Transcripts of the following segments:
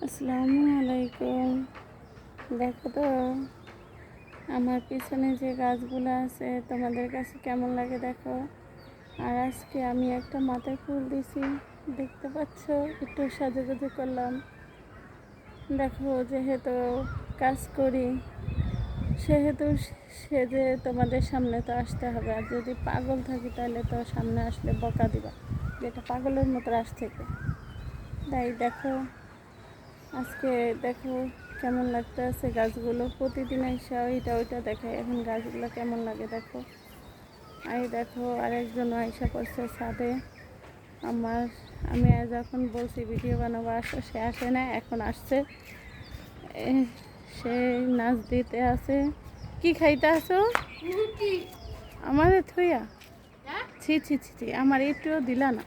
আসসালামু আলাইকুম। দেখো তো আমার পিছনে যে গাছগুলো আছে তোমাদের কাছে কেমন লাগে দেখো। আর আজকে আমি একটা মাথায় ফুল দিছি, দেখতে পাচ্ছ, একটু সাজুগুজু করলাম। দেখো যেহেতু কাজ করি সেহেতু সেজে তোমাদের সামনে তো আসতে হবে। আর যদি পাগল থাকি তাহলে তো সামনে আসলে বকা দিবা, যেটা পাগলের মতো আস থেকে। তাই দেখো আজকে দেখো কেমন লাগতেছে গাছগুলো। প্রতিদিন এসে ওইটা ওইটা দেখে, এখন গাছগুলো কেমন লাগে দেখো। এই দেখো আরেকজন আয়সা করছে ছাদে আমার। আমি যখন বলছি ভিডিও বানাবো আসো, সে আসে না, এখন আসছে। সে নাচ দিতে আছে। কি খাইতে আসো আমারে থইয়া? ছি ছি ছি ছি, আমার একটুও দিলা না।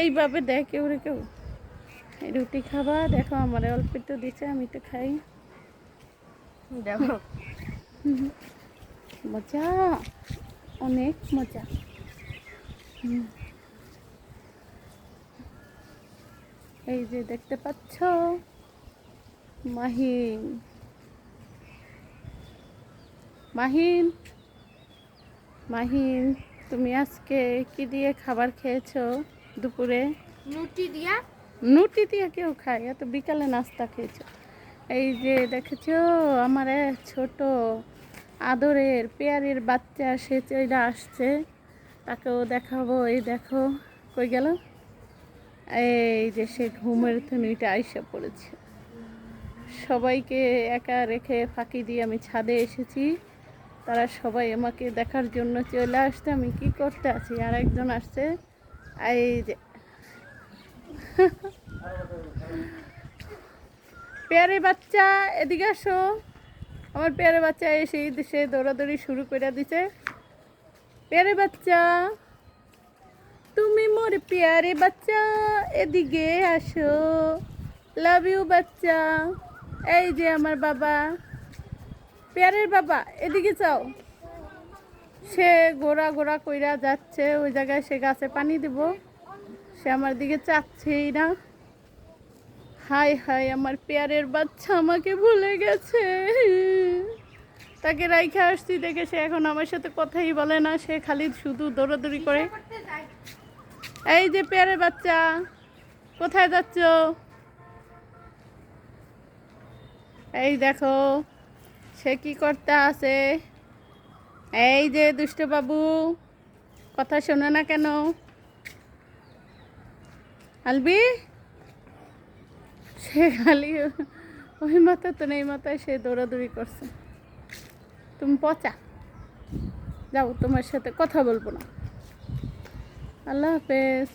এইভাবে দেখ কেউ রে কেউ। রুটি খাবা? দেখো আমার অল্প একটু দিচ্ছে, আমি তো খাই। দেখো মজা, অনেক মজা। এই যে দেখতে পাচ্ছ মাহিন, মাহিন, মাহিন, তুমি আজকে কি দিয়ে খাবার খেয়েছো দুপুরে? নুটি দিয়া। নুটি দিয়ে কেউ খায়? এত বিকালে নাস্তা খেয়েছো। এই যে দেখেছো আমার ছোট আদরের পেয়ারের বাচ্চা, সে চলে আসছে, তাকেও দেখাবো। এই দেখো কই গেল, এই যে সে ঘুমের থুনিটা আইসা পড়েছে। সবাইকে একা রেখে ফাঁকি দিয়ে আমি ছাদে এসেছি, তারা সবাই আমাকে দেখার জন্য চলে আসতে আমি কি করতে আছি। আর একজন আসছে, এই যে পেয়ারে বাচ্চা, এদিকে আসো। আমার পেয়ারে বাচ্চা এসে সে দৌড়াদৌড়ি শুরু করে দিছে। পেয়ারে বাচ্চা, তুমি মোর পেয়ারে বাচ্চা, এদিকে আসো। লাভ ইউ বাচ্চা। এই যে আমার বাবা, পেয়ারের বাবা, এদিকে চাও। সে গোড়া গোড়া কইরা যাচ্ছে, ওই জায়গায় সে গাছে পানি দিব, সে আমার দিকে চাচ্ছেই না। হাই হাই, আমার পেয়ারের বাচ্চা আমাকে ভুলে গেছে। তাকে রাইখা আসছি দেখে সে এখন আমার সাথে কথাই বলে না, সে খালি শুধু দৌড়াদৌড়ি করে। এই যে পেয়ারের বাচ্চা, কোথায় যাচ্ছ? এই দেখো সে কি করতে আছে। এই যে দুষ্ট বাবু, কথা শোনে না কেন? আলবি, সে খালি ওই মাথা তো নেই মাথায় সে দৌড়াদৌড়ি করছে। তুমি পচা, যাও, তোমার সাথে কথা বলবো না। আল্লাহ হাফেজ।